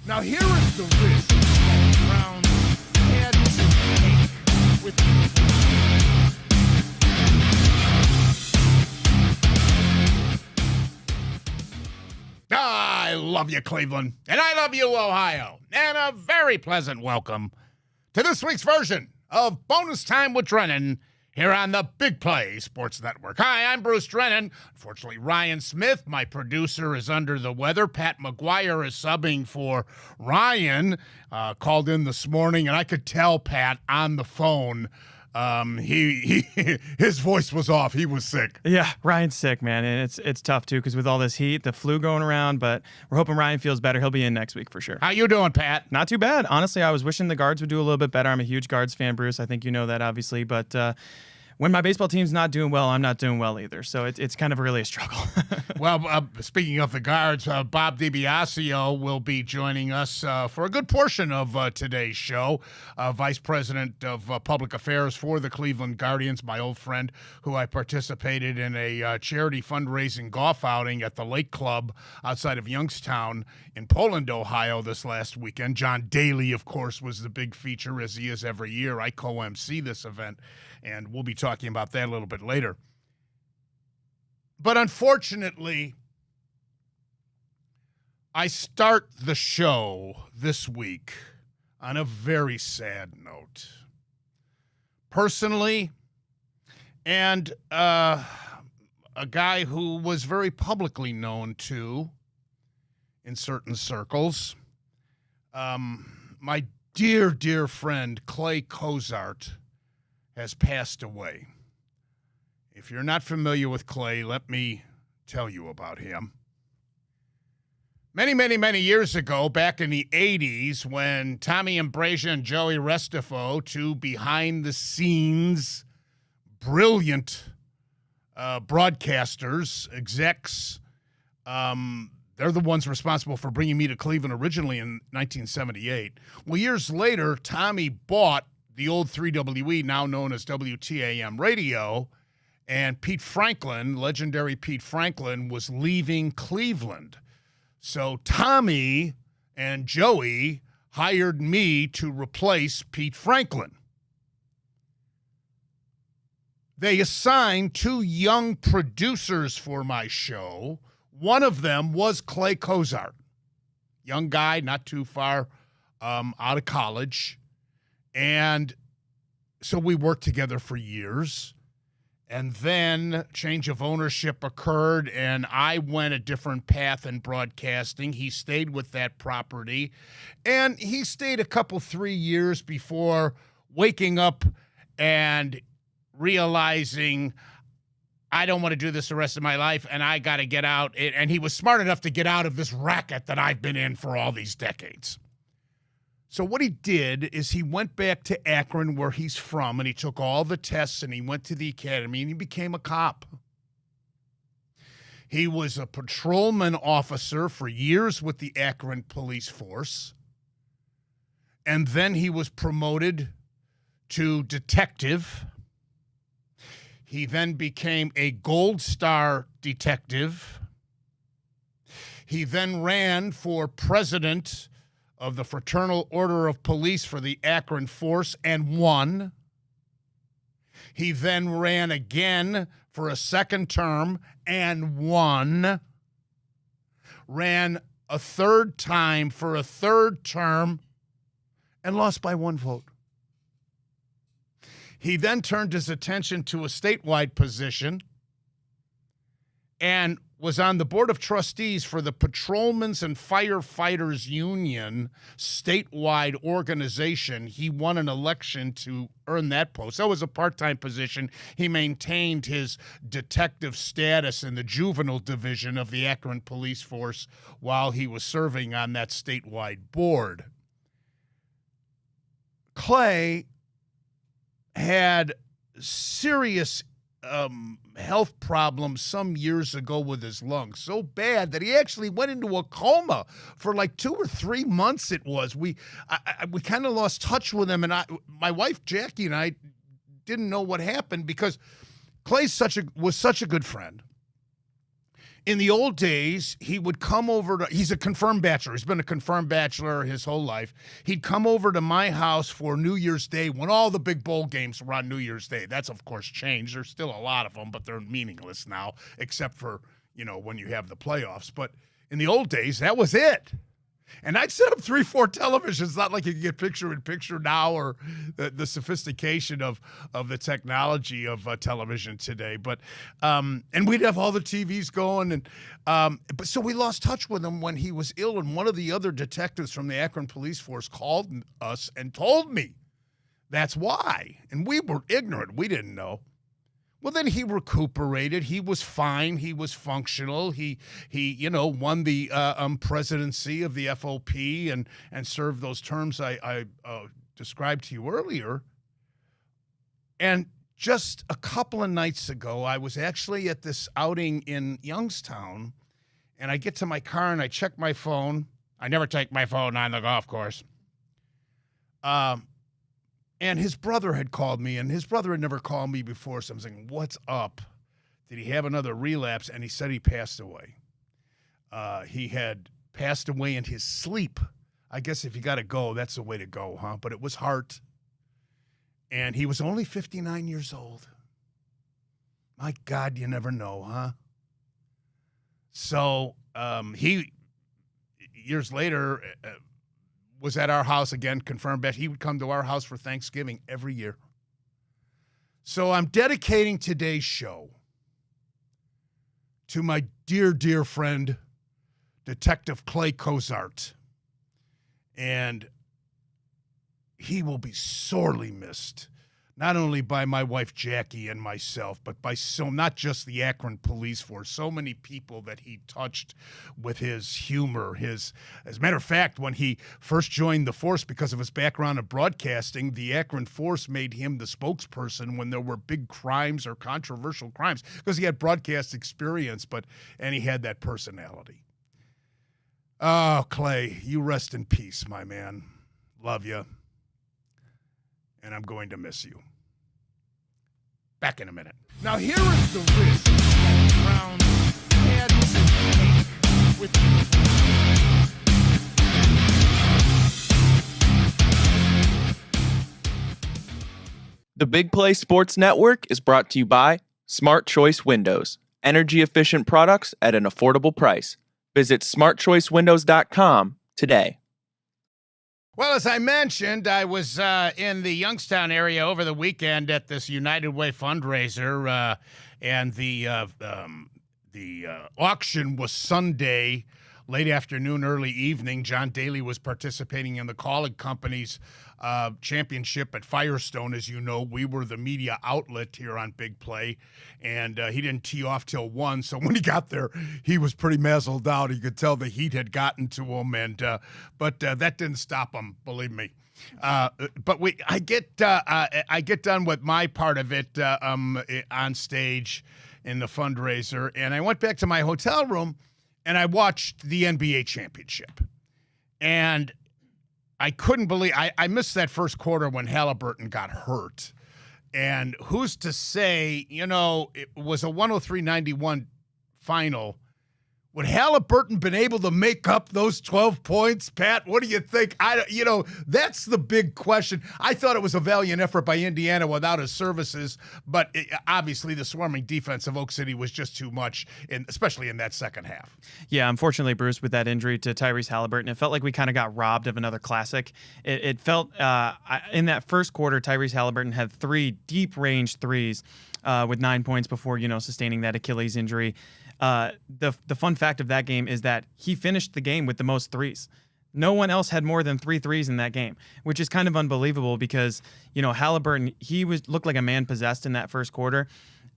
Now here is the risk that Browns had to take with I love you, Cleveland, and I love you, Ohio, and a very pleasant welcome to this week's version of Bonus Time with Drennan here on the Big Play Sports Network. Hi, I'm Bruce Drennan. Unfortunately, Ryan Smith, my producer, is under the weather. Pat McGuire is subbing for Ryan. Called in this morning, and I could tell Pat on the phone. His voice was off. He was sick. Yeah, Ryan's sick, man, and it's tough too because with all this heat, the flu going around. But we're hoping Ryan feels better. He'll be in next week for sure. How you doing, Pat? Not too bad, honestly. I was wishing the Guards would do a little bit better. I'm a huge Guards fan, Bruce. I think you know that, obviously, but when my baseball team's not doing well, I'm not doing well either. So it's kind of really a struggle. Well, speaking of the Guards, Bob DiBiasio will be joining us for a good portion of today's show. Vice President of Public Affairs for the Cleveland Guardians, my old friend, who I participated in a charity fundraising golf outing at the Lake Club outside of Youngstown in Poland, Ohio this last weekend. John Daly, of course, was the big feature, as he is every year. I co-MC this event, and we'll be talking about that a little bit later. But unfortunately, I start the show this week on a very sad note. Personally, and a guy who was very publicly known to in certain circles, my dear, dear friend Clay Cozart has passed away. If you're not familiar with Clay, let me tell you about him. Many, many, many years ago, back in the 80s, when Tommy Embraccia and Joey Restifo, two behind-the-scenes, brilliant broadcasters, execs, they're the ones responsible for bringing me to Cleveland originally in 1978. Well, years later, Tommy bought the old 3WE, now known as WTAM Radio, and Pete Franklin, legendary Pete Franklin, was leaving Cleveland. So Tommy and Joey hired me to replace Pete Franklin. They assigned two young producers for my show. One of them was Clay Cozart, young guy, not too far out of college. And so we worked together for years. And then change of ownership occurred, and I went a different path in broadcasting. He stayed with that property, and he stayed a couple, 3 years before waking up and realizing, I don't want to do this the rest of my life, and I got to get out. And he was smart enough to get out of this racket that I've been in for all these decades. So what he did is he went back to Akron, where he's from, and he took all the tests, and he went to the academy, and he became a cop. He was a patrolman officer for years with the Akron police force, and then he was promoted to detective. He then became a Gold Star detective. He then ran for president of the Fraternal Order of Police for the Akron Force and won. He then ran again for a second term and won. Ran a third time for a third term and lost by 1 vote. He then turned his attention to a statewide position and was on the Board of Trustees for the Patrolmen's and Firefighters Union statewide organization. He won an election to earn that post. That was a part-time position. He maintained his detective status in the juvenile division of the Akron Police Force while he was serving on that statewide board. Clay had serious health problems some years ago with his lungs, so bad that he actually went into a coma for like 2 or 3 months. It was we kind of lost touch with him, and my wife Jackie and I didn't know what happened because Clay was such a good friend. In the old days, he would come over to, he's a confirmed bachelor. He's been a confirmed bachelor his whole life. He'd come over to my house for New Year's Day when all the big bowl games were on New Year's Day. That's, of course, changed. There's still a lot of them, but they're meaningless now, except for, when you have the playoffs. But in the old days, that was it. And I'd set up 3-4 televisions, not like you can get picture-in-picture now or the sophistication of the technology of television today. But and we'd have all the TVs going. But so we lost touch with him when he was ill. And one of the other detectives from the Akron Police Force called us and told me that's why. And we were ignorant. We didn't know. Well, then he recuperated. He was fine. He was functional. He won the presidency of the FOP and served those terms I described to you earlier. And just a couple of nights ago, I was actually at this outing in Youngstown, and I get to my car and I check my phone. I never take my phone on the golf course. And his brother had called me, and his brother had never called me before, so I'm saying, what's up? Did he have another relapse? And he said he passed away. He had passed away in his sleep. I guess if you got to go, that's the way to go, huh? But it was heart. And he was only 59 years old. My God, you never know, huh? So he, years later, was at our house again, confirmed that he would come to our house for Thanksgiving every year. So I'm dedicating today's show to my dear, dear friend, Detective Clay Cozart. And he will be sorely missed, not only by my wife Jackie and myself, but by not just the Akron Police Force, so many people that he touched with his humor. As a matter of fact, when he first joined the force, because of his background in broadcasting, the Akron Force made him the spokesperson when there were big crimes or controversial crimes, because he had broadcast experience, and he had that personality. Oh, Clay, you rest in peace, my man. Love you. And I'm going to miss you. Back in a minute. Now, here is the risk that Brown had to take with The Big Play Sports Network is brought to you by Smart Choice Windows, energy-efficient products at an affordable price. Visit smartchoicewindows.com today. Well, as I mentioned, I was in the Youngstown area over the weekend at this United Way fundraiser, and the auction was Sunday, late afternoon, early evening. John Daly was participating in the Calling Company's championship at Firestone. As you know, we were the media outlet here on Big Play, and he didn't tee off till 1. So when he got there, he was pretty mazzled out. You could tell the heat had gotten to him, but that didn't stop him, believe me. But I get done with my part of it on stage in the fundraiser, and I went back to my hotel room and I watched the NBA championship, and I couldn't believe I missed that first quarter when Halliburton got hurt. And who's to say, it was a 103-91 final. Would Halliburton been able to make up those 12 points, Pat? What do you think? That's the big question. I thought it was a valiant effort by Indiana without his services, but obviously the swarming defense of Oak City was just too much, especially in that second half. Yeah, unfortunately, Bruce, with that injury to Tyrese Halliburton, it felt like we kind of got robbed of another classic. It felt in that first quarter, Tyrese Halliburton had 3 deep-range threes with 9 points before, sustaining that Achilles injury. The fun fact of that game is that he finished the game with the most threes. No one else had more than 3 threes in that game, which is kind of unbelievable because, Halliburton, he looked like a man possessed in that first quarter.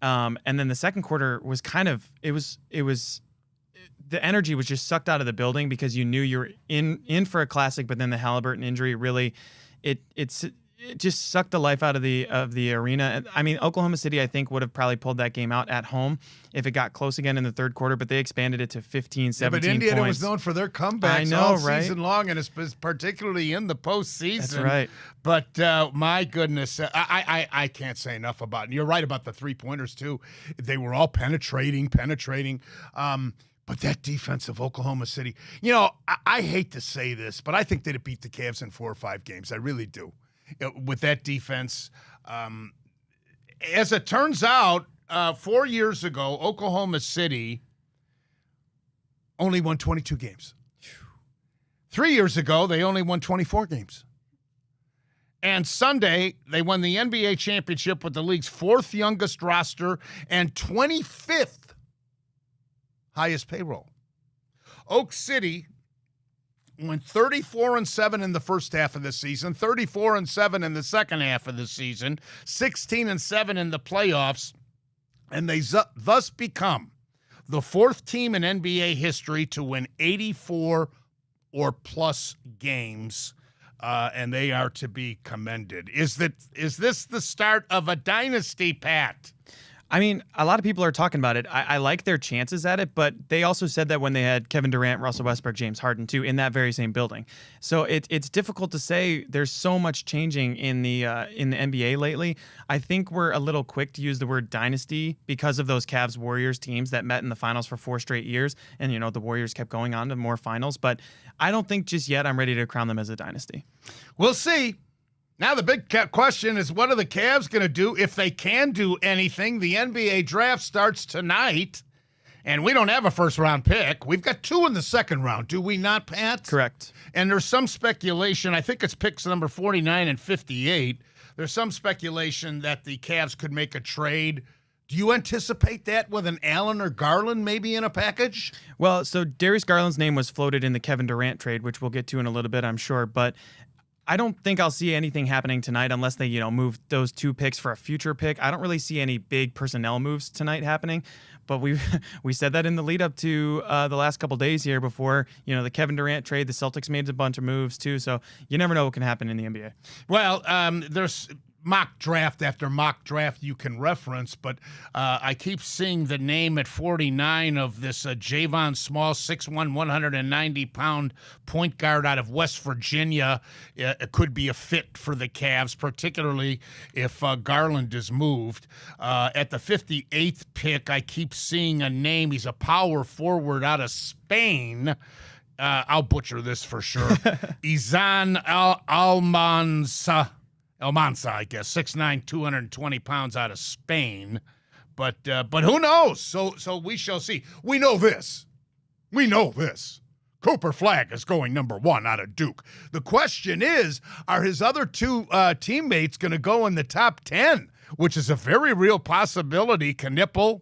And then the second quarter was it was the energy was just sucked out of the building because you knew you were in for a classic, but then the Halliburton injury really, it just sucked the life out of the arena. I mean, Oklahoma City, I think, would have probably pulled that game out at home if it got close again in the third quarter, but they expanded it to 15, 17 but Indiana points. was known for their comebacks I know, all right? season long, and it's particularly in the postseason. That's right. But my goodness, I can't say enough about it. And you're right about the three-pointers, too. They were all penetrating. But that defense of Oklahoma City, I hate to say this, but I think they'd have beat the Cavs in 4 or 5 games. I really do. With that defense. As it turns out, 4 years ago, Oklahoma City only won 22 games. 3 years ago, they only won 24 games. And Sunday, they won the NBA championship with the league's 4th youngest roster and 25th highest payroll. Oak City went 34-7 in the first half of the season, 34-7 in the second half of the season, 16-7 in the playoffs, and they thus become the 4th team in NBA history to win 84 or plus games, and they are to be commended. Is this the start of a dynasty, Pat? I mean, a lot of people are talking about it. I like their chances at it, but they also said that when they had Kevin Durant, Russell Westbrook, James Harden, too, in that very same building. So it's difficult to say. There's so much changing in the NBA lately. I think we're a little quick to use the word dynasty because of those Cavs-Warriors teams that met in the finals for 4 straight years, and the Warriors kept going on to more finals. But I don't think just yet I'm ready to crown them as a dynasty. We'll see. Now the big question is, what are the Cavs going to do if they can do anything? The NBA draft starts tonight, and we don't have a first-round pick. We've got 2 in the second round, do we not, Pat? Correct. And there's some speculation, I think it's picks number 49 and 58. There's some speculation that the Cavs could make a trade. Do you anticipate that with an Allen or Garland maybe in a package? Well, so Darius Garland's name was floated in the Kevin Durant trade, which we'll get to in a little bit, I'm sure, but I don't think I'll see anything happening tonight unless they, move those 2 picks for a future pick. I don't really see any big personnel moves tonight happening, but we said that in the lead up to the last couple days here before, the Kevin Durant trade. The Celtics made a bunch of moves too, so you never know what can happen in the NBA. Well, there's mock draft after mock draft you can reference, but I keep seeing the name at 49 of this Javon Small, 6'1", 190-pound point guard out of West Virginia. It could be a fit for the Cavs, particularly if Garland is moved. At the 58th pick, I keep seeing a name. He's a power forward out of Spain. I'll butcher this for sure. Izan Almanza, I guess, 6'9", 220 pounds out of Spain. But who knows? So we shall see. We know this. Cooper Flagg is going number 1 out of Duke. The question is, are his other 2 teammates going to go in the top 10, which is a very real possibility. Knipple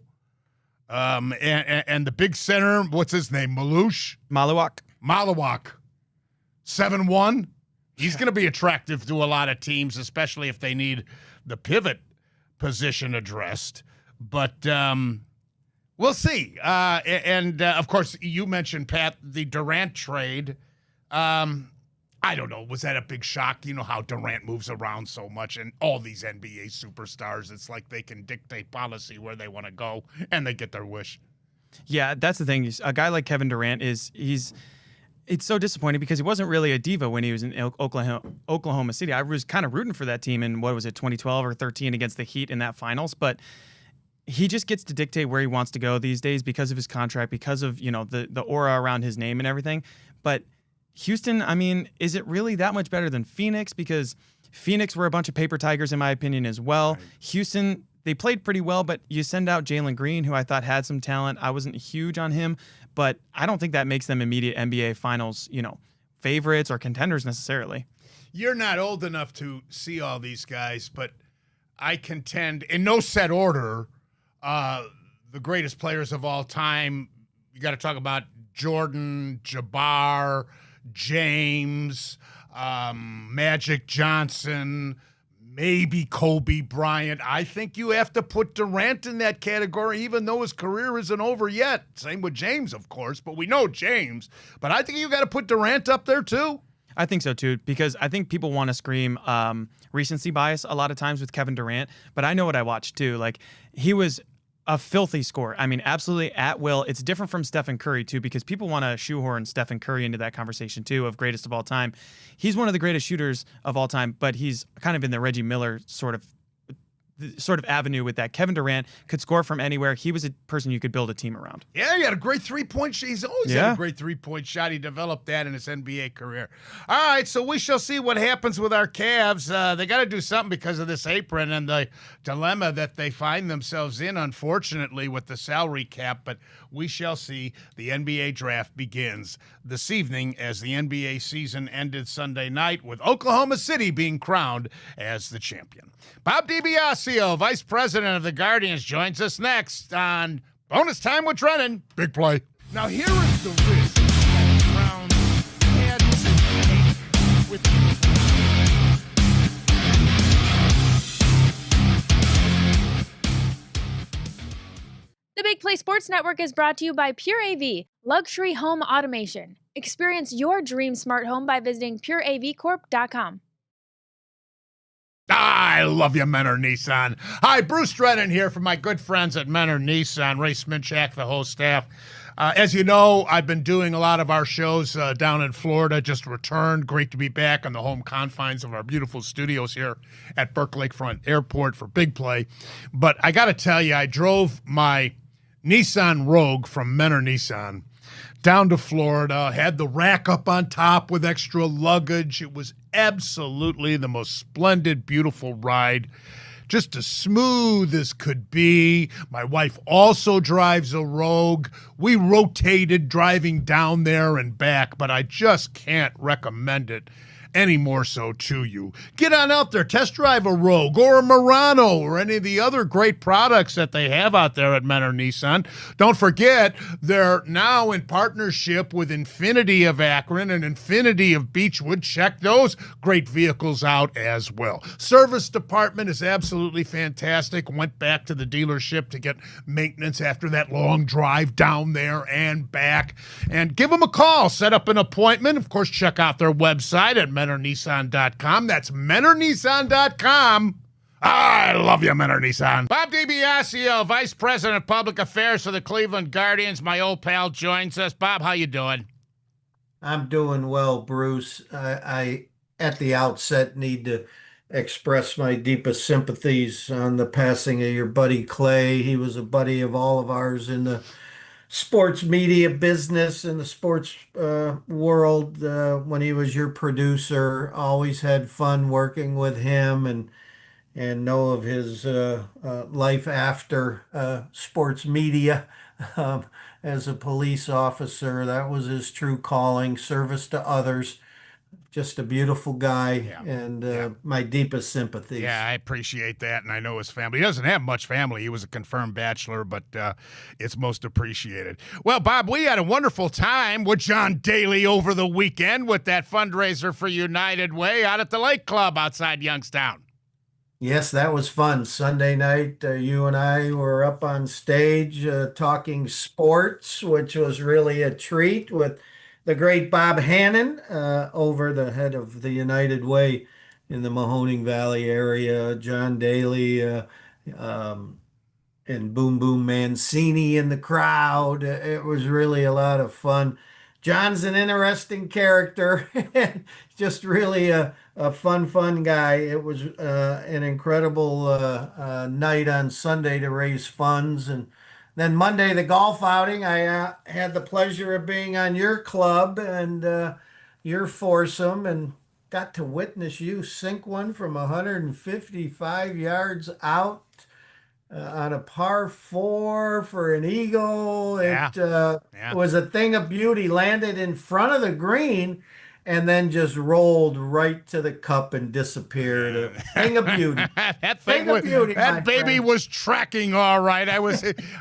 and the big center, what's his name, Maluak. 7'1". He's going to be attractive to a lot of teams, especially if they need the pivot position addressed. But we'll see. Of course, you mentioned, Pat, the Durant trade. I don't know. Was that a big shock? You know how Durant moves around so much, and all these NBA superstars, it's like they can dictate policy where they want to go, and they get their wish. Yeah, that's the thing. A guy like Kevin Durant it's so disappointing because he wasn't really a diva when he was in Oklahoma City. I was kind of rooting for that team in, 2012 or 13 against the Heat in that finals. But he just gets to dictate where he wants to go these days because of his contract, because of, the aura around his name and everything. But Houston, I mean, is it really that much better than Phoenix? Because Phoenix were a bunch of paper tigers, in my opinion, as well. Right. Houston, they played pretty well, but you send out Jalen Green, who I thought had some talent. I wasn't huge on him, but I don't think that makes them immediate NBA Finals, favorites or contenders necessarily. You're not old enough to see all these guys, but I contend, in no set order, the greatest players of all time, you got to talk about Jordan, Jabbar, James, Magic Johnson, maybe Kobe Bryant. I think you have to put Durant in that category, even though his career isn't over yet. Same with James, of course, but we know James. But I think you got to put Durant up there, too. I think so too, because I think people want to scream recency bias a lot of times with Kevin Durant, but I know what I watched too. Like, he was a filthy scorer. I mean, absolutely at will. It's different from Stephen Curry too, because people want to shoehorn Stephen Curry into that conversation too of greatest of all time. He's one of the greatest shooters of all time, but he's kind of in the Reggie Miller sort of avenue with that. Kevin Durant could score from anywhere. He was a person you could build a team around. Yeah, he had a great three-point shot. He's always had a great three-point shot. He developed that in his NBA career. All right, so we shall see what happens with our Cavs. They got to do something because of this apron and the dilemma that they find themselves in, unfortunately, with the salary cap. But we shall see. The NBA draft begins this evening as the NBA season ended Sunday night with Oklahoma City being crowned as the champion. Bob DiBiasio, Vice President of the Guardians, joins us next on Bonus Time with Drennan. Big play. Now here is the risk that the Browns had to take with The Big Play Sports Network is brought to you by Pure AV, luxury home automation. Experience your dream smart home by visiting pureavcorp.com. I love you, Menor Nissan. Hi, Bruce Drennan here from my good friends at Menor Nissan, Ray Sminchak, the whole staff. As you know, I've been doing a lot of our shows down in Florida, just returned. Great to be back on the home confines of our beautiful studios here at Burke Lakefront Airport for Big Play. But I got to tell you, I drove my Nissan Rogue from Menor Nissan down to Florida, had the rack up on top with extra luggage. It was absolutely the most splendid, beautiful ride. Just as smooth as could be. My wife also drives a Rogue. We rotated driving down there and back, but I just can't recommend it any more so to you. Get on out there, test drive a Rogue or a Murano or any of the other great products that they have out there at Menor Nissan. Don't forget, they're now in partnership with Infinity of Akron and Infinity of Beechwood. Check those great vehicles out as well. Service department is absolutely fantastic. Went back to the dealership to get maintenance after that long drive down there and back. And give them a call. Set up an appointment. Of course, check out their website at menornissan.com. That's menornissan.com. I love you, Menor Nissan. Bob DiBiasio, Vice President of Public Affairs for the Cleveland Guardians. My old pal joins us. Bob, how you doing? I'm doing well, Bruce. I at the outset need to express my deepest sympathies on the passing of your buddy Clay. He was a buddy of all of ours in the sports media business, in the sports world. When he was your producer, always had fun working with him and know of his life after sports media. As a police officer, that was his true calling, service to others. Just a beautiful guy, and my deepest sympathies. Yeah, I appreciate that, and I know his family. He doesn't have much family. He was a confirmed bachelor, but it's most appreciated. Well, Bob, we had a wonderful time with John Daly over the weekend with that fundraiser for United Way out at the Lake Club outside Youngstown. Yes, that was fun. Sunday night, you and I were up on stage talking sports, which was really a treat with the great Bob Hannon, over the head of the United Way in the Mahoning Valley area, John Daly, and Boom Boom Mancini in the crowd. It was really a lot of fun. John's an interesting character, just really a fun guy. It was an incredible night on Sunday to raise funds. And then Monday, the golf outing, I had the pleasure of being on your club and your foursome and got to witness you sink one from 155 yards out on a par 4 for an eagle. It was a thing of beauty. Landed in front of the green and then just rolled right to the cup and disappeared. A thing of beauty. That baby was tracking all right.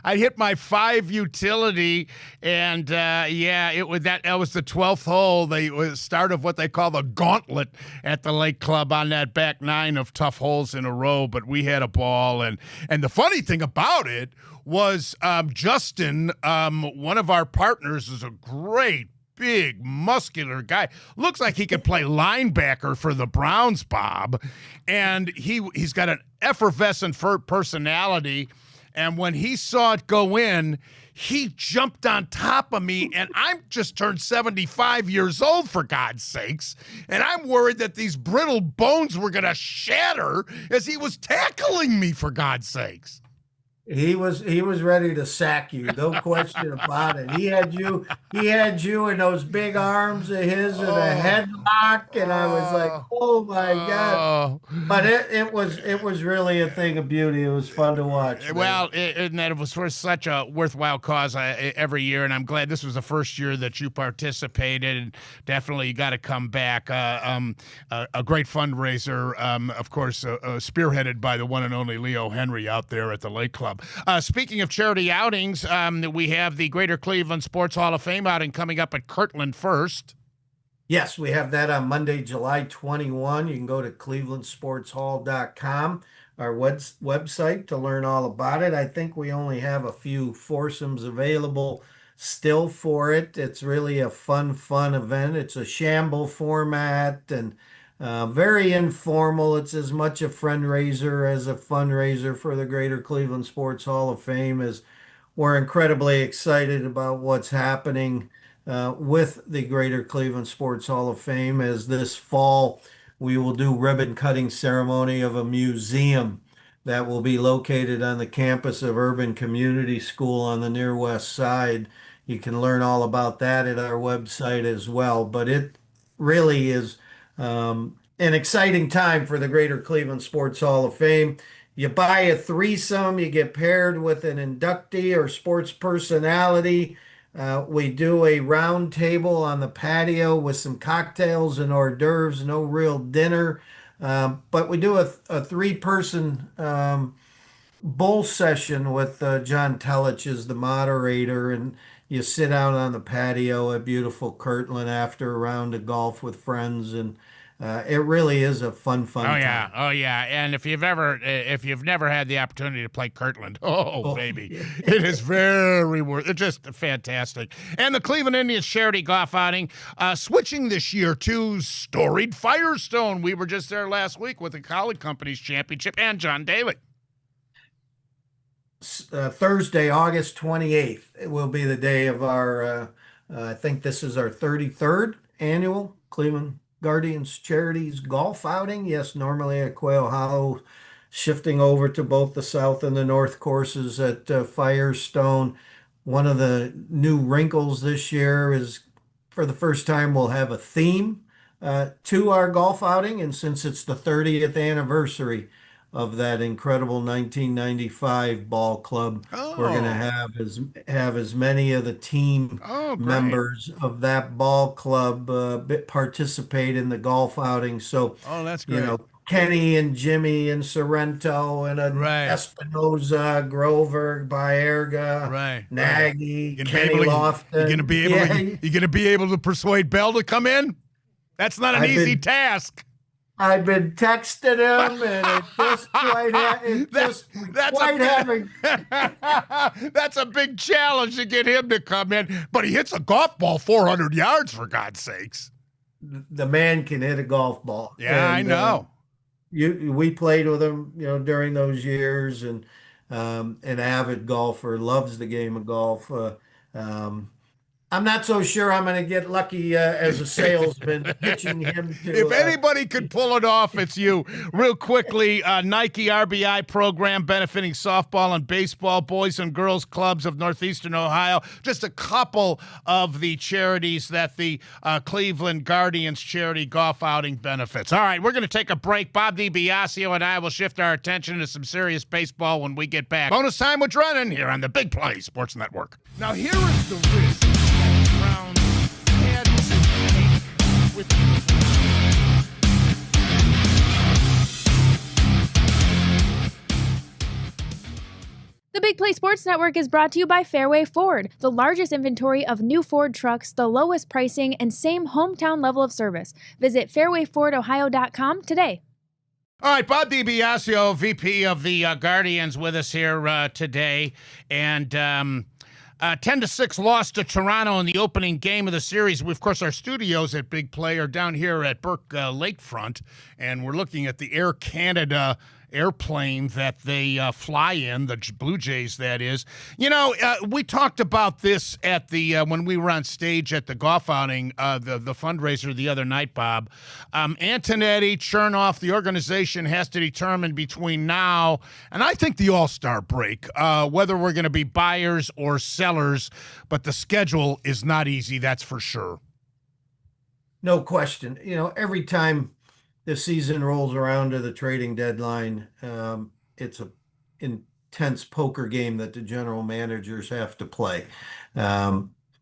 I hit my 5 utility, and it was that was the 12th hole. It was the start of what they call the gauntlet at the Lake Club on that back 9 of tough holes in a row. But we had a ball, and the funny thing about it was Justin, one of our partners, is a great big, muscular guy. Looks like he could play linebacker for the Browns, Bob. And he's got an effervescent personality. And when he saw it go in, he jumped on top of me, and I'm just turned 75 years old, for God's sakes. And I'm worried that these brittle bones were going to shatter as he was tackling me, for God's sakes. He was ready to sack you, no question about it. He had you in those big arms of his and a headlock, and I was like, oh my God. But it was really a thing of beauty. It was fun to watch. Well, and that it was for such a worthwhile cause every year, and I'm glad this was the first year that you participated. And definitely, you got to come back. A great fundraiser, of course, spearheaded by the one and only Leo Henry out there at the Lake Club. Speaking of charity outings, we have the Greater Cleveland Sports Hall of Fame outing coming up at Kirtland first. Yes, we have that on Monday, July 21. You can go to clevelandsportshall.com, our website, to learn all about it. I think we only have a few foursomes available still for it. It's really a fun event. It's a shamble format and very informal. It's as much a fundraiser as a fundraiser for the Greater Cleveland Sports Hall of Fame. As we're incredibly excited about what's happening with the Greater Cleveland Sports Hall of Fame, as this fall we will do ribbon cutting ceremony of a museum that will be located on the campus of Urban Community School on the near west side. You can learn all about that at our website as well. But it really is an exciting time for the Greater Cleveland Sports Hall of Fame. You buy a threesome, you get paired with an inductee or sports personality. We do a round table on the patio with some cocktails and hors d'oeuvres, no real dinner. But we do a three-person bowl session with John Telich as the moderator, and you sit out on the patio at beautiful Kirtland after a round of golf with friends, and it really is a fun time. Oh yeah. And if you've never had the opportunity to play Kirtland, baby, yeah. it is very worth. It's just fantastic. And the Cleveland Indians charity golf outing, switching this year to storied Firestone. We were just there last week with the College Companies Championship and John Daly. Thursday, August 28th, it will be the day of our, I think this is our 33rd annual Cleveland Guardians Charities golf outing. Yes, normally at Quail Hollow, shifting over to both the south and the north courses at Firestone. One of the new wrinkles this year is, for the first time, we'll have a theme to our golf outing. And since it's the 30th anniversary of that incredible 1995 ball club, we're going to have as many of the team members of that ball club participate in the golf outing. So, that's great. Kenny and Jimmy and Sorrento and Espinoza, Grover, Baerga, Nagy, Kenny Lofton. You're gonna be able to persuade Bell to come in? That's not an easy task. I've been texting him, and that's a big challenge to get him to come in. But he hits a golf ball 400 yards, for God's sakes. The man can hit a golf ball. Yeah, I know. We played with him, during those years, and an avid golfer, loves the game of golf. I'm not so sure I'm going to get lucky as a salesman pitching him to. If anybody could pull it off, it's you. Real quickly, Nike RBI program benefiting softball and baseball, boys and girls clubs of Northeastern Ohio. Just a couple of the charities that the Cleveland Guardians charity golf outing benefits. All right, we're going to take a break. Bob DiBiasio and I will shift our attention to some serious baseball when we get back. Bonus time with Drennan here on the Big Play Sports Network. Now, here is the risk. The Big Play Sports Network is brought to you by Fairway Ford, the largest inventory of new Ford trucks, the lowest pricing, and same hometown level of service. Visit fairwayfordohio.com today. All right, Bob DiBiasio, VP of the Guardians, with us here today. And 10-6 loss to Toronto in the opening game of the series. We, of course, our studios at Big Play are down here at Burke Lakefront, and we're looking at the Air Canada airplane that they fly in, the Blue Jays, that is. You know, we talked about this at the when we were on stage at the golf outing, the fundraiser the other night, Bob. Antonetti, Chernoff, the organization has to determine between now and I think the All-Star break whether we're going to be buyers or sellers, but the schedule is not easy, that's for sure. No question. You know, every time the season rolls around to the trading deadline, it's a intense poker game that the general managers have to play.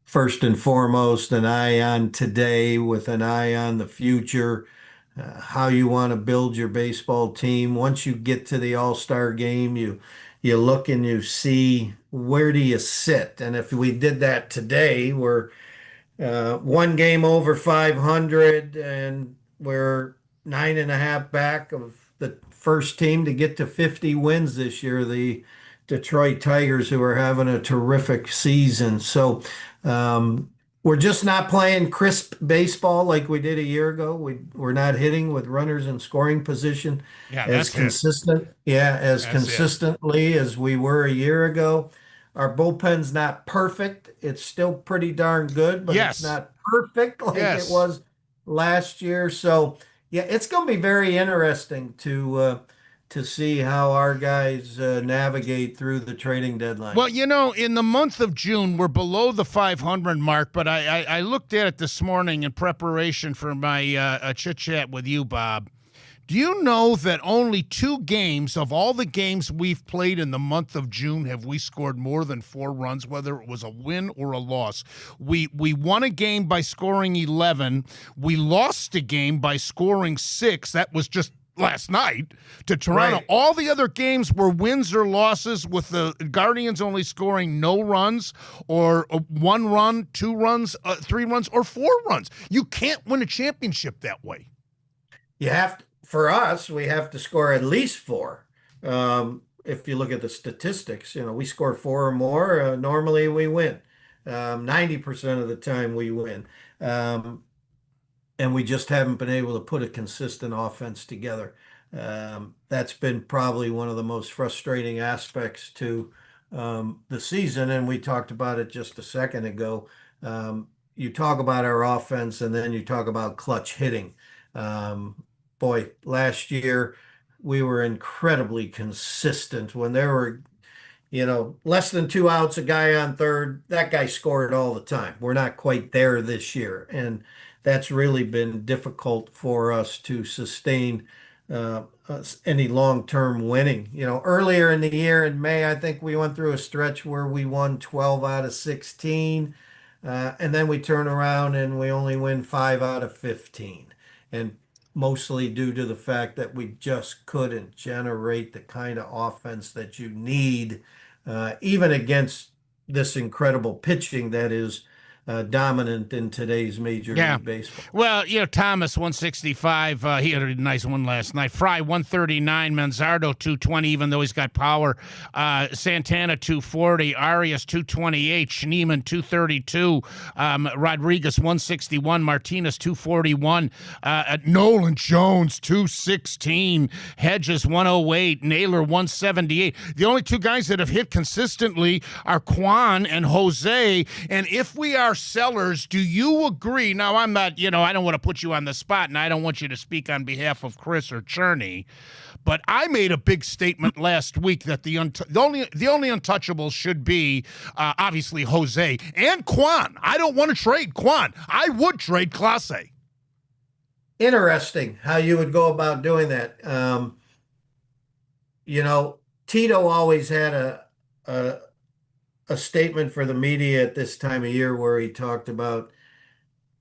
First and foremost, an eye on today with an eye on the future, how you want to build your baseball team. Once you get to the All-Star game, you look and you see where do you sit. And if we did that today, we're one game over 500 and we're 9.5 back of the first team to get to 50 wins this year, the Detroit Tigers, who are having a terrific season. So we're just not playing crisp baseball like we did a year ago. We're not hitting with runners in scoring position as consistent. Yeah, as consistently as we were a year ago. Our bullpen's not perfect. It's still pretty darn good, but it's not perfect like it was last year. So yeah, it's going to be very interesting to see how our guys navigate through the trading deadline. Well, you know, in the month of June, we're below the 500 mark, but I looked at it this morning in preparation for my chit-chat with you, Bob. Do you know that only 2 games of all the games we've played in the month of June have we scored more than 4 runs, whether it was a win or a loss? We won a game by scoring 11. We lost a game by scoring 6. That was just last night to Toronto. Right. All the other games were wins or losses, with the Guardians only scoring no runs, or 1 run, 2 runs, 3 runs, or 4 runs. You can't win a championship that way. You have to. For us, we have to score at least 4. If you look at the statistics, you know, we score 4 or more, normally we win. 90% of the time we win. And we just haven't been able to put a consistent offense together. That's been probably one of the most frustrating aspects to the season. And we talked about it just a second ago. You talk about our offense, and then you talk about clutch hitting. Boy, last year we were incredibly consistent. When there were, you know, less than 2 outs, a guy on third, that guy scored all the time. We're not quite there this year, and that's really been difficult for us to sustain any long-term winning. You know, earlier in the year in May, I think we went through a stretch where we won 12 out of 16, and then we turn around and we only win 5 out of 15. And mostly due to the fact that we just couldn't generate the kind of offense that you need, even against this incredible pitching that is dominant in today's Major League Baseball. Well, you know, Thomas, 165. He had a nice one last night. Fry, 139. Manzardo, 220, even though he's got power. Santana, 240. Arias, 228. Schneemann, 232. Rodriguez, 161. Martinez, 241. Nolan Jones, 216. Hedges, 108. Naylor, 178. The only 2 guys that have hit consistently are Kwan and Jose. And if we are sellers, do you agree? Now, I'm not, you know, I don't want to put you on the spot, and I don't want you to speak on behalf of Chris or Cherney, but I made a big statement last week that the only untouchables should be obviously Jose and Kwan. I don't want to trade Kwan. I would trade Clase. Interesting how you would go about doing that. You know, Tito always had a statement for the media at this time of year where he talked about,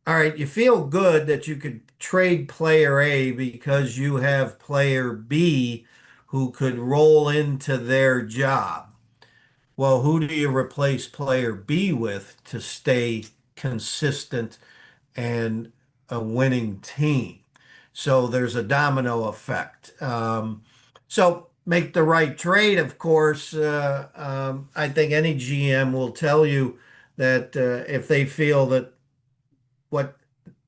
all right, you feel good that you could trade player A because you have player B who could roll into their job. Well, who do you replace player B with to stay consistent and a winning team? So there's a domino effect. So make the right trade, of course, I think any GM will tell you that if they feel that what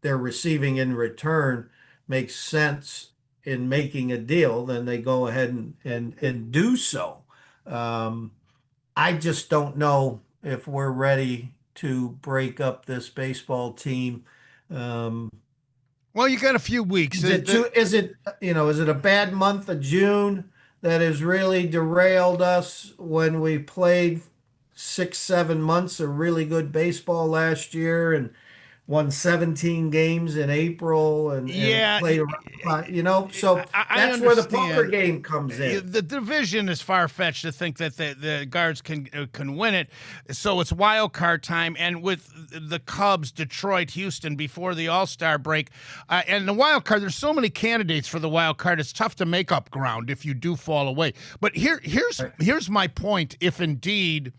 they're receiving in return makes sense in making a deal, then they go ahead and do so. Um, I just don't know if we're ready to break up this baseball team. Um, Well, you got a few weeks. is it a bad month of June that has really derailed us when we played 6, 7 months of really good baseball last year and won 17 games in April and Yeah, played around, so I that's where the poker understand. game comes in. The division is far fetched to think that the Guards can win it. So it's wild card time, and with the Cubs, Detroit, Houston before the All-Star break, and the wild card. There's so many candidates for the wild card. It's tough to make up ground if you do fall away. But here's my point. If indeed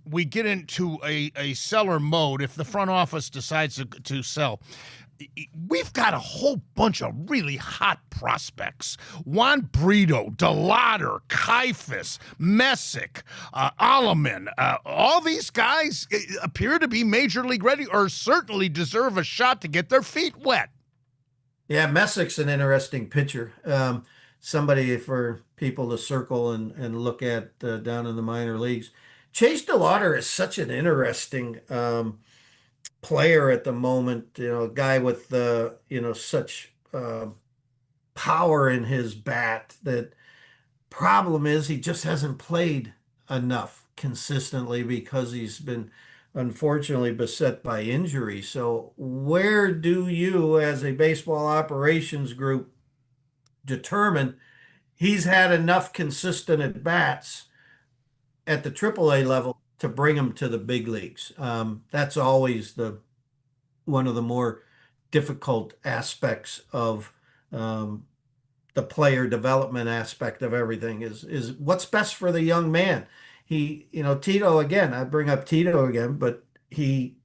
we get into a seller mode, if the front office decides to sell, we've got a whole bunch of really hot prospects. Juan Brito, DeLauder, Kifus, Messick, Alleman. All these guys appear to be major league ready or certainly deserve a shot to get their feet wet. Yeah, Messick's an interesting pitcher. Somebody for people to circle and look at down in the minor leagues. Chase DeLauder is such an interesting player at the moment. A guy with such power in his bat. That problem is he just hasn't played enough consistently because he's been unfortunately beset by injury. So where do you, as a baseball operations group, determine he's had enough consistent at bats at the AAA level to bring him to the big leagues? That's always one of the more difficult aspects of the player development aspect of everything is what's best for the young man. Tito, again, I bring up Tito again, but he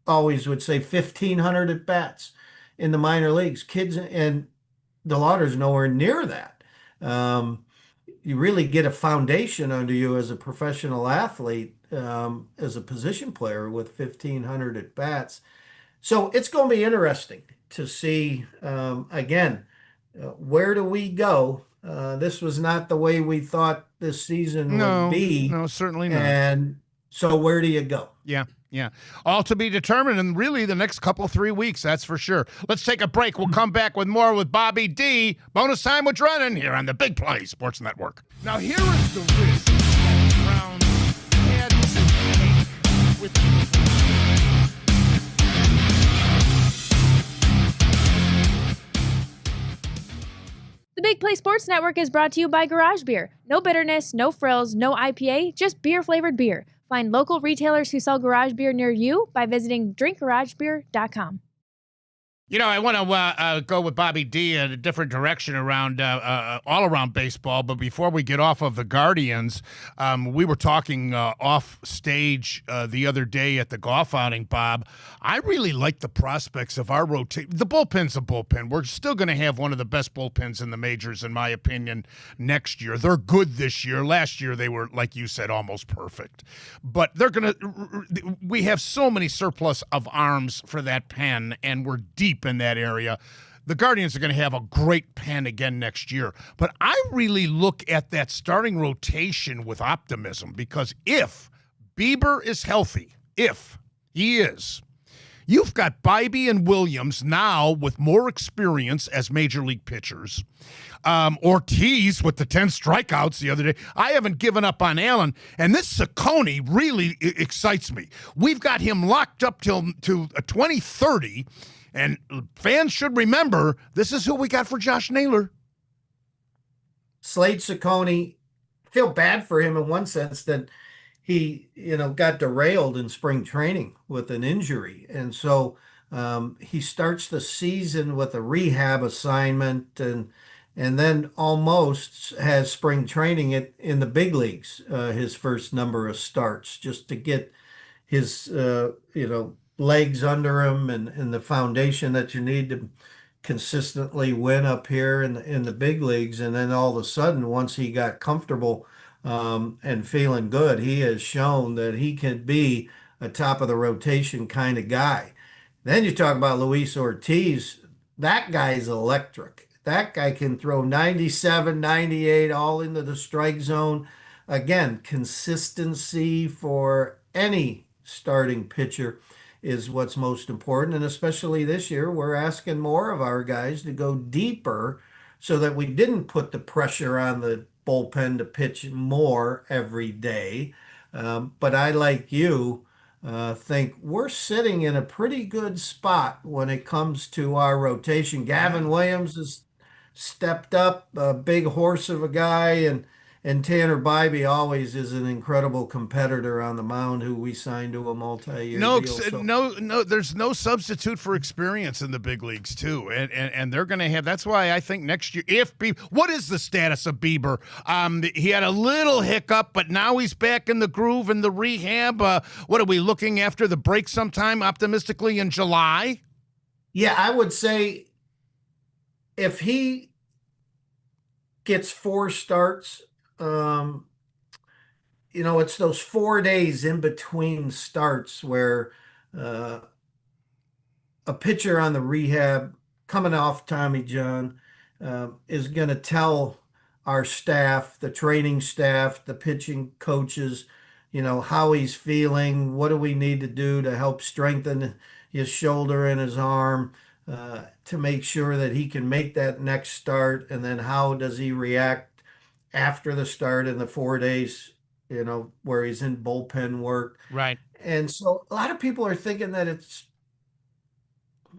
always would say 1,500 at bats in the minor leagues. Kids, and DeLauder's nowhere near that. You really get a foundation under you as a professional athlete, as a position player with 1,500 at bats. So it's going to be interesting to see, again, where do we go? This was not the way we thought this season would be. No, certainly not. And so where do you go? Yeah. All to be determined in really the next 3 weeks, that's for sure. Let's take a break. We'll come back with more with Bobby D. Bonus time with Drennan here on the Big Play Sports Network. Now, here is the risk that Brown had to take with The Big Play Sports Network is brought to you by Garage Beer. No bitterness, no frills, no IPA, just beer-flavored beer. Find local retailers who sell garage beer near you by visiting drinkgaragebeer.com. I want to go with Bobby D in a different direction around all around baseball. But before we get off of the Guardians, we were talking off stage the other day at the golf outing, Bob. I really like the prospects of our rotation. The bullpen's a bullpen. We're still going to have one of the best bullpens in the majors, in my opinion, next year. They're good this year. Last year, they were, like you said, almost perfect. But we have so many surplus of arms for that pen, and we're deep in that area. The Guardians are going to have a great pen again next year. But I really look at that starting rotation with optimism, because if Bieber is healthy, if he is, you've got Bybee and Williams now with more experience as major league pitchers. Ortiz with the 10 strikeouts the other day. I haven't given up on Allen, and this Ciccone really excites me. We've got him locked up to 2030. And fans should remember, this is who we got for Josh Naylor. Slade Ciccone, feel bad for him in one sense that he, got derailed in spring training with an injury. And so he starts the season with a rehab assignment and then almost has spring training in the big leagues, his first number of starts, just to get his, legs under him and the foundation that you need to consistently win up here in the big leagues, and then all of a sudden, once he got comfortable and feeling good, he has shown that he can be a top of the rotation kind of guy. Then you talk about Luis Ortiz. That guy's electric. That guy can throw 97, 98 all into the strike zone. Again, consistency for any starting pitcher is what's most important. And especially this year, we're asking more of our guys to go deeper so that we didn't put the pressure on the bullpen to pitch more every day. But I, like you, think we're sitting in a pretty good spot when it comes to our rotation. Gavin Williams has stepped up, a big horse of a guy, and Tanner Bybee always is an incredible competitor on the mound, who we signed to a multi-year No, deal. So, no, there's no substitute for experience in the big leagues too, and they're going to have. That's why I think next year, what is the status of Bieber? He had a little hiccup, but now he's back in the groove and the rehab. What are we looking after the break sometime? Optimistically in July. yeah, I would say if he gets 4 starts, um, it's those 4 days in between starts where uh, a pitcher on the rehab coming off Tommy John is going to tell our staff, the training staff, the pitching coaches, how he's feeling. What do we need to do to help strengthen his shoulder and his arm to make sure that he can make that next start? And then how does he react after the start in the 4 days, where he's in bullpen work? Right. And so a lot of people are thinking that it's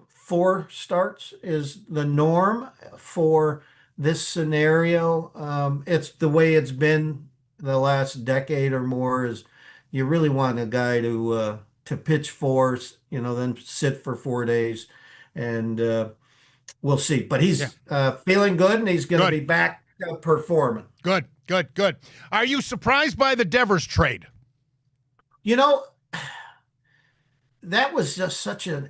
4 starts is the norm for this scenario. It's the way it's been the last decade or more. Is you really want a guy to pitch 4, then sit for 4 days, and we'll see. But he's feeling good, and he's going to Good. be back performing. Good. Are you surprised by the Devers trade? That was just such an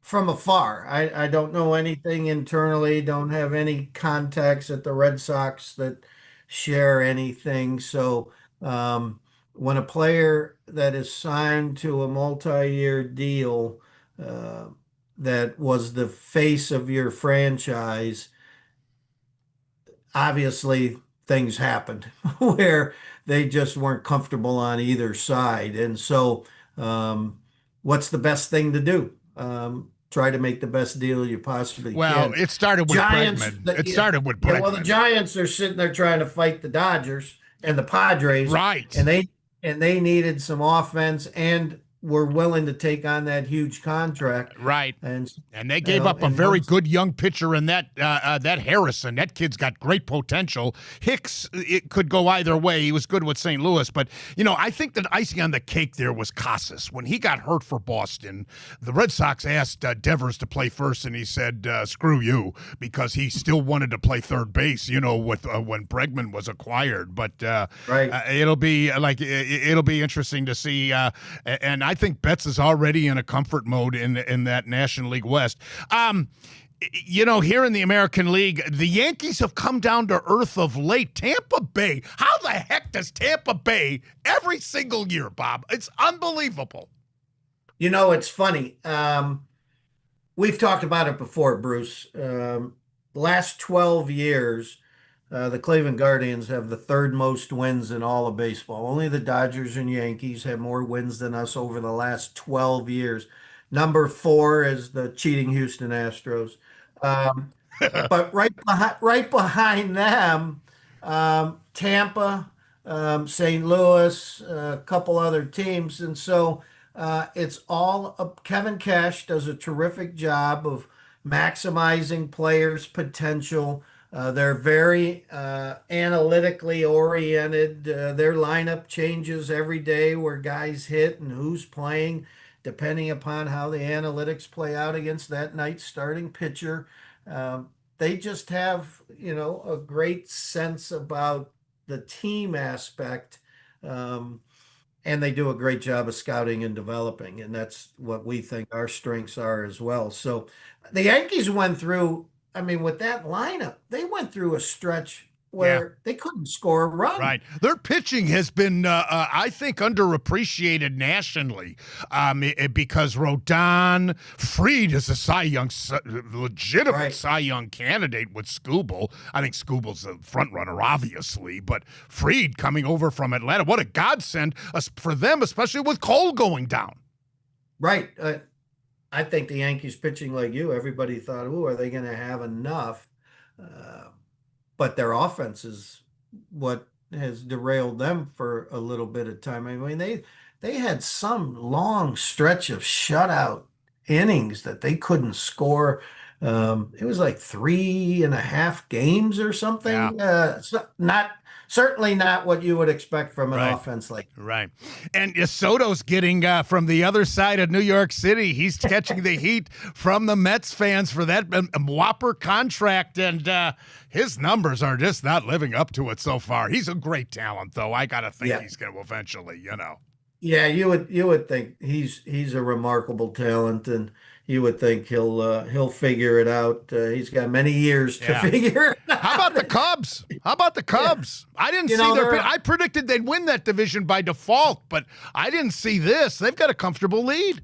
from afar. I don't know anything internally, don't have any contacts at the Red Sox that share anything. So when a player that is signed to a multi-year deal uh, that was the face of your franchise, obviously things happened where they just weren't comfortable on either side. And so what's the best thing to do? Try to make the best deal you possibly Well, can. it started with Bregman. It started with Bregman. Well, the Giants are sitting there trying to fight the Dodgers and the Padres, Right. And they needed some offense and were willing to take on that huge contract, Right. And they gave up a very good young pitcher in that Harrison. That kid's got great potential. Hicks, it could go either way. He was good with St. Louis, but I think that icing on the cake there was Casas. When he got hurt for Boston, the Red Sox asked Devers to play first, and he said, "Screw you," because he still wanted to play third base. With when Bregman was acquired. But right. it'll be interesting to see. And I think Betts is already in a comfort mode in that National League West. Here in the American League, the Yankees have come down to earth of late. Tampa Bay, how the heck does Tampa Bay every single year, Bob? It's unbelievable. It's funny. We've talked about it before, Bruce. Last 12 years, the Cleveland Guardians have the 3rd most wins in all of baseball. Only the Dodgers and Yankees have more wins than us over the last 12 years. Number 4 is the cheating Houston Astros. But right behind them, Tampa, St. Louis, a couple other teams. And so it's all Kevin Cash does a terrific job of maximizing players' potential. They're very analytically oriented. Their lineup changes every day where guys hit and who's playing, depending upon how the analytics play out against that night's starting pitcher. They just have, a great sense about the team aspect. and they do a great job of scouting and developing, and that's what we think our strengths are as well. So the Yankees went through, I mean, with that lineup, they went through a stretch Yeah. where they couldn't score a run. Right. Their pitching has been, I think, underappreciated nationally because Rodon, Fried is a legitimate Cy Young candidate with Skubal. I think Skubal's a front runner, obviously, but Fried coming over from Atlanta, what a godsend for them, especially with Cole going down. Right. I think the Yankees pitching like you, everybody thought, oh, are they going to have enough? But their offense is what has derailed them for a little bit of time. I mean, they had some long stretch of shutout innings that they couldn't score. It was like 3.5 games or something. Yeah. Certainly not what you would expect from an offense like that. Right. And Soto's getting from the other side of New York City. He's catching the heat from the Mets fans for that whopper contract, and his numbers are just not living up to it so far. He's a great talent, though. I got to think he's going to eventually, Yeah, you would think he's a remarkable talent, and you would think he'll figure it out. He's got many years to figure it out. How about the Cubs? Yeah. I didn't see I predicted they'd win that division by default, but I didn't see this. They've got a comfortable lead.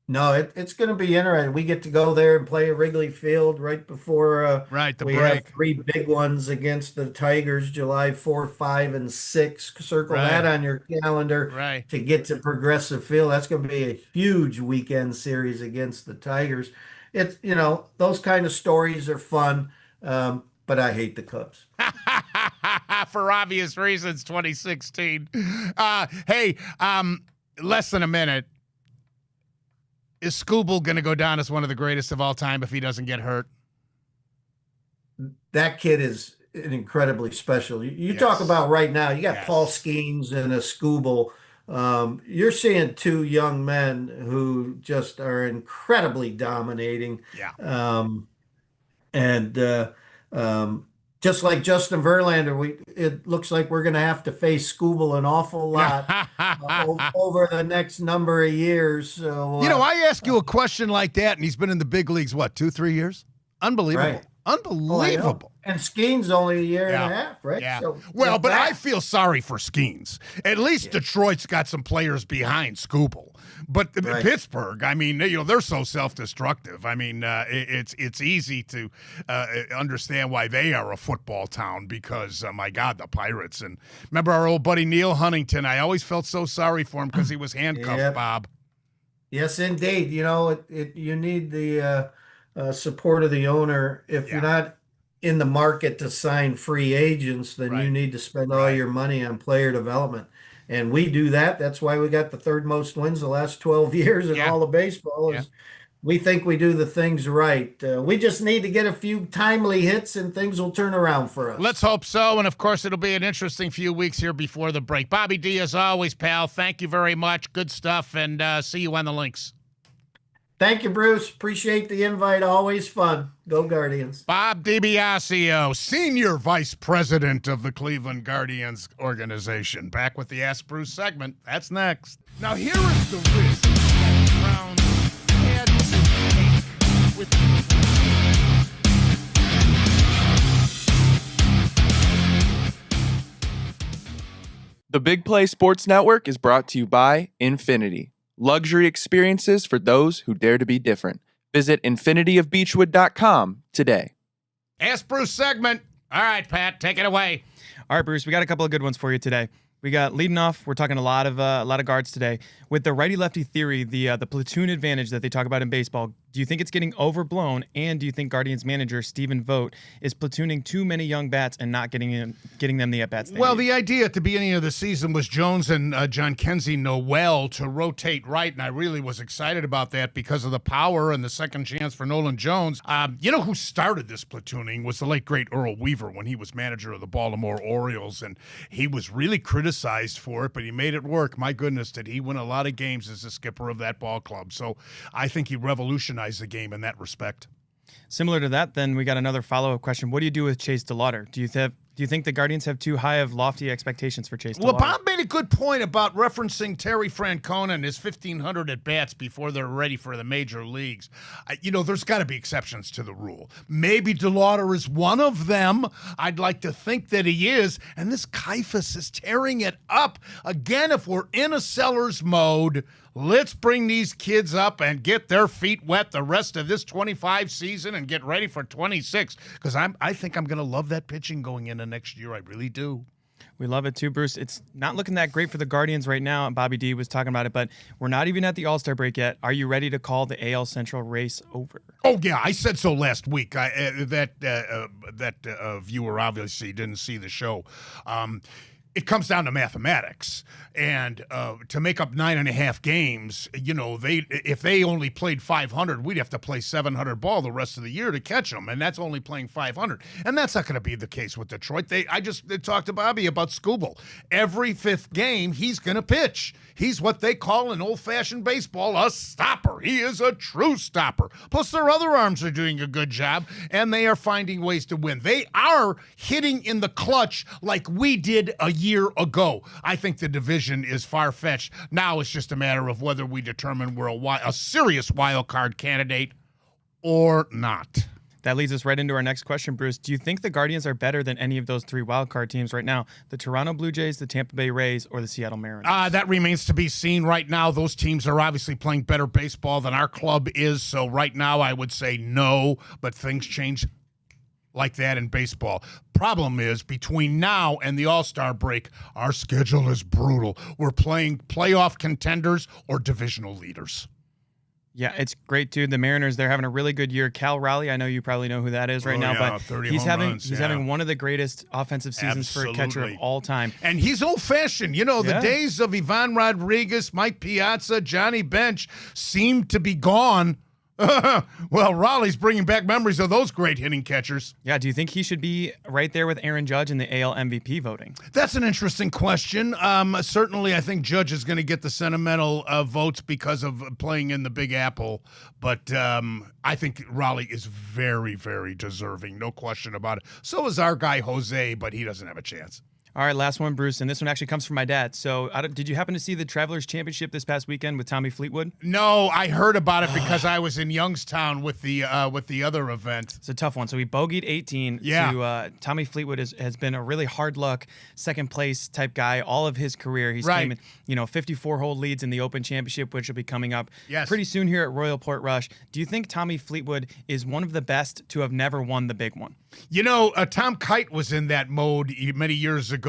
No, it's going to be interesting. We get to go there and play at Wrigley Field right before we break. have 3 big ones against the Tigers, July 4, 5, and 6. Circle that on your calendar to get to Progressive Field. That's going to be a huge weekend series against the Tigers. It's, those kind of stories are fun, but I hate the Cubs. For obvious reasons, 2016. Hey, less than a minute. Is Skubal going to go down as one of the greatest of all time if he doesn't get hurt? That kid is incredibly special. You talk about right now, you got Paul Skeens and a Skubal. You're seeing 2 young men who just are incredibly dominating. Yeah. Just like Justin Verlander, it looks like we're going to have to face Skubal an awful lot over the next number of years. So, I ask you a question like that, and he's been in the big leagues, 2-3 years? Unbelievable. Right. Unbelievable. And Skeens only a year and a half, right? Yeah. So, but I feel sorry for Skeens. At least Detroit's got some players behind Skubal. But Pittsburgh, I mean, they're so self-destructive. I mean, it's easy to understand why they are a football town because, my God, the Pirates. And remember our old buddy Neil Huntington? I always felt so sorry for him because he was handcuffed, Bob. Yes, indeed. You need the support of the owner. If you're not in the market to sign free agents, then you need to spend all your money on player development. And we do that. That's why we got the 3rd most wins the last 12 years in all of baseball. We think we do the things right. We just need to get a few timely hits and things will turn around for us. Let's hope so. And, of course, it'll be an interesting few weeks here before the break. Bobby D, as always, pal, thank you very much. Good stuff, and see you on the links. Thank you, Bruce. Appreciate the invite. Always fun. Go Guardians. Bob DiBiasio, Senior Vice President of the Cleveland Guardians organization. Back with the Ask Bruce segment. That's next. Now, here is the risk that Browns had to take with The Big Play Sports Network is brought to you by Infinity. Luxury experiences for those who dare to be different. Visit infinityofbeechwood.com today. Ask Bruce segment. All right, Pat, take it away. All right, Bruce, we got a couple of good ones for you today. We got leading off. We're talking a lot of guards today with the righty-lefty theory, the platoon advantage that they talk about in baseball. Do you think it's getting overblown? And do you think Guardians manager Stephen Vogt is platooning too many young bats and not getting them the at bats? Well, the idea at the beginning of the season was Jones and John Kenzie Noel to rotate right, and I really was excited about that because of the power and the second chance for Nolan Jones. Who started this platooning was the late great Earl Weaver when he was manager of the Baltimore Orioles, and he was really criticized for it, but he made it work. My goodness, did he win a lot of games as the skipper of that ball club? So I think he revolutionized the game in that respect. Similar to that, then we got another follow-up question. What do you do with Chase DeLauter? Do you Do you think the Guardians have too high of lofty expectations for Chase Well, DeLauter? Bob made a good point about referencing Terry Francona and his 1,500 at-bats before they're ready for the major leagues. There's got to be exceptions to the rule. Maybe DeLauter is one of them. I'd like to think that he is. And this Kifus is tearing it up. Again, if we're in a seller's mode, let's bring these kids up and get their feet wet the rest of this 25 season and get ready for 26. Because I think I'm going to love that pitching going into next year. I really do. We love it too, Bruce. It's not looking that great for the Guardians right now. Bobby D was talking about it, but we're not even at the All-Star break yet. Are you ready to call the AL Central race over? Oh, yeah. I said so last week. That viewer obviously didn't see the show. It comes down to mathematics, and to make up 9.5 games, if they only played 500, we'd have to play 700 ball the rest of the year to catch them, and that's only playing 500, and that's not going to be the case with Detroit. I just talked to Bobby about Skubal. Every fifth game, he's going to pitch. He's what they call in old-fashioned baseball a stopper. He is a true stopper. Plus, their other arms are doing a good job, and they are finding ways to win. They are hitting in the clutch like we did a year ago. I think the division is far-fetched. Now it's just a matter of whether we determine we're a serious wild card candidate or not. That leads us right into our next question, Bruce. Do you think the Guardians are better than any of those three wildcard teams right now? The Toronto Blue Jays, the Tampa Bay Rays, or the Seattle Mariners? That remains to be seen right now. Those teams are obviously playing better baseball than our club is. So right now I would say no, but things change like that in baseball. Problem is, between now and the All-Star break, our schedule is brutal. We're playing playoff contenders or divisional leaders. Yeah, it's great, too. The Mariners, they're having a really good year. Cal Raleigh, I know you probably know who that is right now, but 30 he's home having runs, having one of the greatest offensive seasons for a catcher of all time. And he's old-fashioned. The days of Ivan Rodriguez, Mike Piazza, Johnny Bench seem to be gone. Well, Raleigh's bringing back memories of those great hitting catchers. Yeah, do you think he should be right there with Aaron Judge in the AL MVP voting? That's an interesting question. Certainly, I think Judge is going to get the sentimental votes because of playing in the Big Apple. But I think Raleigh is very, very deserving. No question about it. So is our guy Jose, but he doesn't have a chance. All right, last one, Bruce, and this one actually comes from my dad. So did you happen to see the Travelers Championship this past weekend with Tommy Fleetwood? No, I heard about it because I was in Youngstown with the other event. It's a tough one. So he bogeyed 18. Yeah. Tommy Fleetwood has been a really hard luck second place type guy all of his career. He's right. came in, 54 hole leads in the Open Championship, which will be coming up pretty soon here at Royal Portrush. Do you think Tommy Fleetwood is one of the best to have never won the big one? Tom Kite was in that mode many years ago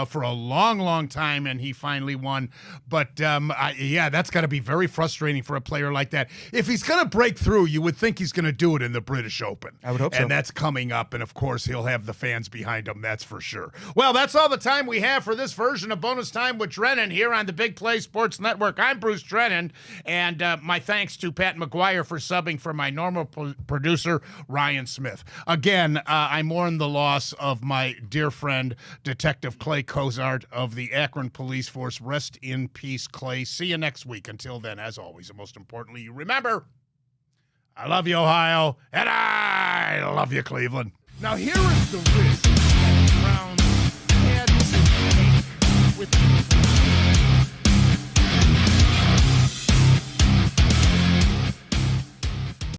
for a long, long time, and he finally won. But, that's got to be very frustrating for a player like that. If he's going to break through, you would think he's going to do it in the British Open. I would hope so. And that's coming up, and, of course, he'll have the fans behind him, that's for sure. Well, that's all the time we have for this version of Bonus Time with Drennan here on the Big Play Sports Network. I'm Bruce Drennan, and my thanks to Pat McGuire for subbing for my normal producer, Ryan Smith. Again, I mourn the loss of my dear friend, Detective Clay Cozart of the Akron Police Force. Rest in peace, Clay. See you next week. Until then, as always, and most importantly, you remember, I love you, Ohio, and I love you, Cleveland. Now, here is the risk that Browns had to take with